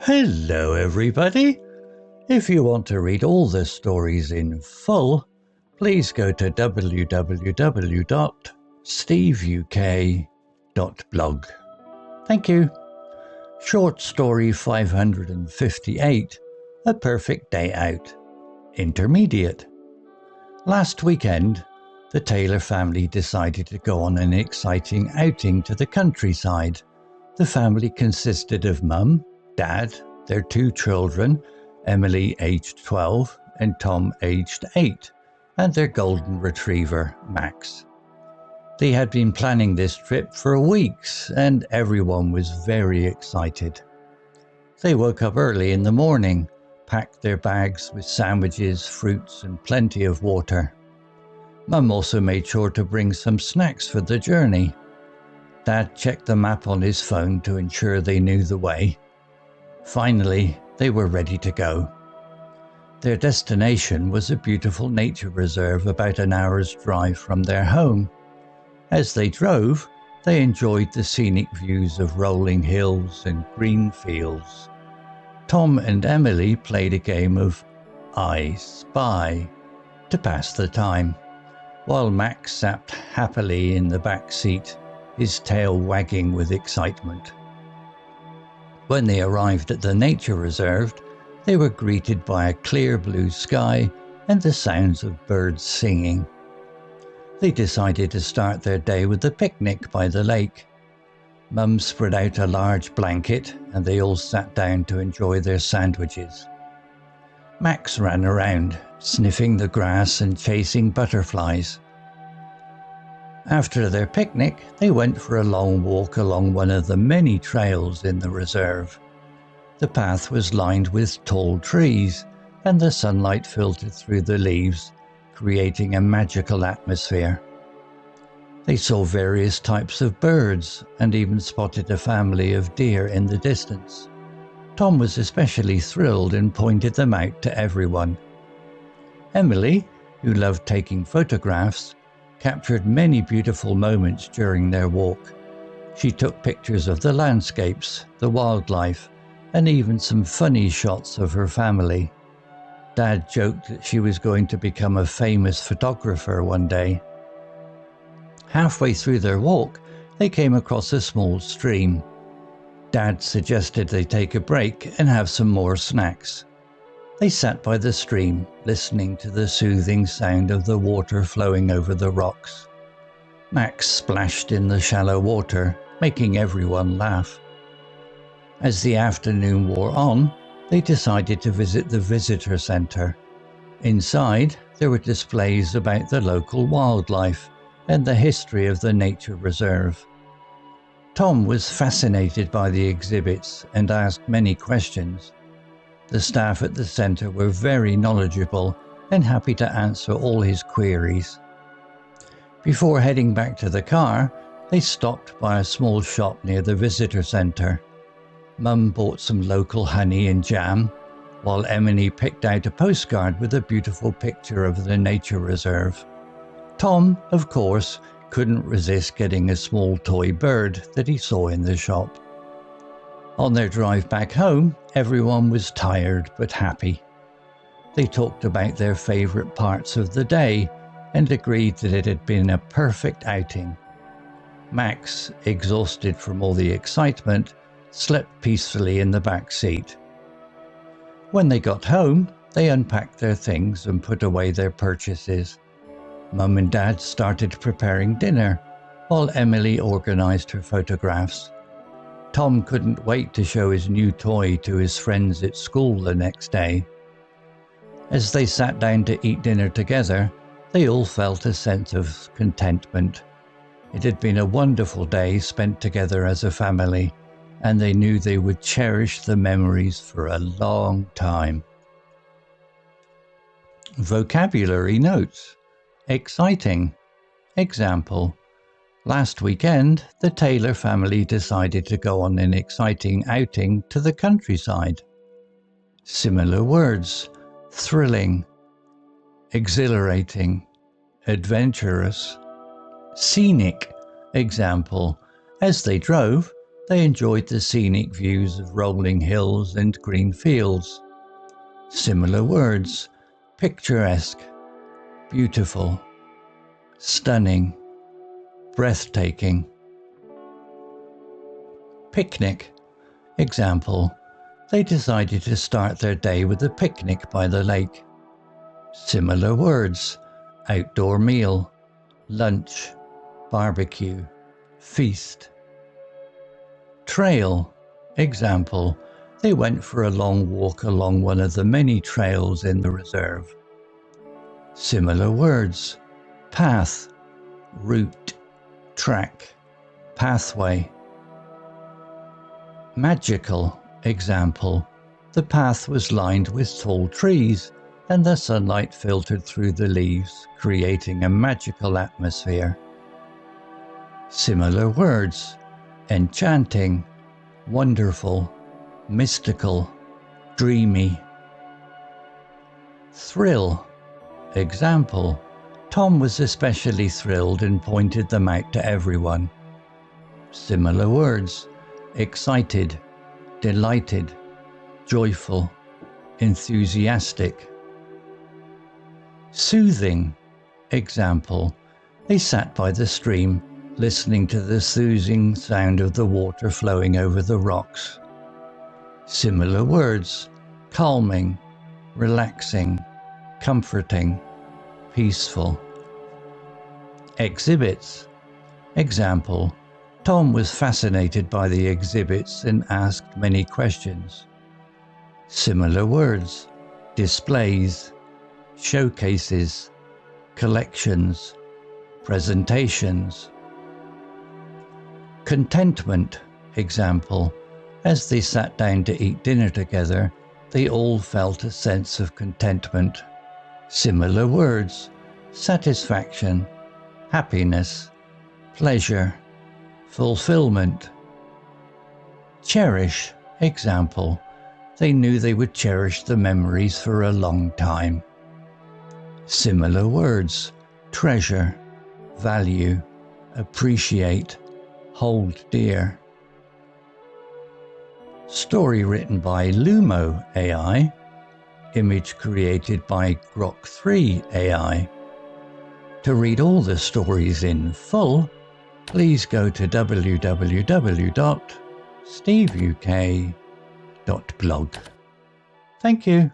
Hello everybody! If you want to read all the stories in full, please go to www.steveuk.blog. Thank you. Short story 558, A Perfect Day Out. Intermediate. Last weekend, the Taylor family decided to go on an exciting outing to the countryside. The family consisted of Mum, Dad, their two children, Emily aged 12 and Tom aged 8, and their golden retriever, Max. They had been planning this trip for weeks and everyone was very excited. They woke up early in the morning, packed their bags with sandwiches, fruits and plenty of water. Mum also made sure to bring some snacks for the journey. Dad checked the map on his phone to ensure they knew the way. Finally, they were ready to go. Their destination was a beautiful nature reserve about an hour's drive from their home. As they drove, they enjoyed the scenic views of rolling hills and green fields. Tom and Emily played a game of I Spy to pass the time, while Max sat happily in the back seat, his tail wagging with excitement. When they arrived at the nature reserve, they were greeted by a clear blue sky and the sounds of birds singing. They decided to start their day with a picnic by the lake. Mum spread out a large blanket and they all sat down to enjoy their sandwiches. Max ran around, sniffing the grass and chasing butterflies. After their picnic, they went for a long walk along one of the many trails in the reserve. The path was lined with tall trees, and the sunlight filtered through the leaves, creating a magical atmosphere. They saw various types of birds and even spotted a family of deer in the distance. Tom was especially thrilled and pointed them out to everyone. Emily, who loved taking photographs, captured many beautiful moments during their walk. She took pictures of the landscapes, the wildlife, and even some funny shots of her family. Dad joked that she was going to become a famous photographer one day. Halfway through their walk, they came across a small stream. Dad suggested they take a break and have some more snacks. They sat by the stream, listening to the soothing sound of the water flowing over the rocks. Max splashed in the shallow water, making everyone laugh. As the afternoon wore on, they decided to visit the visitor center. Inside, there were displays about the local wildlife and the history of the nature reserve. Tom was fascinated by the exhibits and asked many questions. The staff at the center were very knowledgeable and happy to answer all his queries. Before heading back to the car, they stopped by a small shop near the visitor center. Mum bought some local honey and jam, while Emily picked out a postcard with a beautiful picture of the nature reserve. Tom, of course, couldn't resist getting a small toy bird that he saw in the shop. On their drive back home, everyone was tired but happy. They talked about their favourite parts of the day and agreed that it had been a perfect outing. Max, exhausted from all the excitement, slept peacefully in the back seat. When they got home, they unpacked their things and put away their purchases. Mum and Dad started preparing dinner, while Emily organised her photographs. Tom couldn't wait to show his new toy to his friends at school the next day. As they sat down to eat dinner together, they all felt a sense of contentment. It had been a wonderful day spent together as a family, and they knew they would cherish the memories for a long time. Vocabulary notes. Exciting. Example. Last weekend, the Taylor family decided to go on an exciting outing to the countryside. Similar words: thrilling, exhilarating, adventurous. Scenic. Example: as they drove, They enjoyed the scenic views of rolling hills and green fields. Similar words: picturesque, beautiful, stunning, breathtaking. Picnic. Example: they decided to start their day with a picnic by the lake. Similar words: outdoor meal, lunch, barbecue, feast. Trail. Example: they went for a long walk along one of the many trails in the reserve. Similar words: path, route, track, pathway. Magical. Example: the path was lined with tall trees and the sunlight filtered through the leaves, creating a magical atmosphere. Similar words: enchanting, wonderful, mystical, dreamy. Thrill. Example: Tom was especially thrilled and pointed them out to everyone. Similar words: excited, delighted, joyful, enthusiastic. Soothing. Example: they sat by the stream, listening to the soothing sound of the water flowing over the rocks. Similar words: calming, relaxing, comforting, peaceful. Exhibits. Example: Tom was fascinated by the exhibits and asked many questions. Similar words: displays, showcases, collections, presentations. Contentment. Example: as they sat down to eat dinner together, they all felt a sense of contentment. Similar words: satisfaction, happiness, pleasure, fulfillment. Cherish. Example: they knew they would cherish the memories for a long time. Similar words: treasure, value, appreciate, hold dear. Story written by Lumo AI. Image created by Grok 3 AI. To read all the stories in full, please go to www.steveuk.blog. Thank you.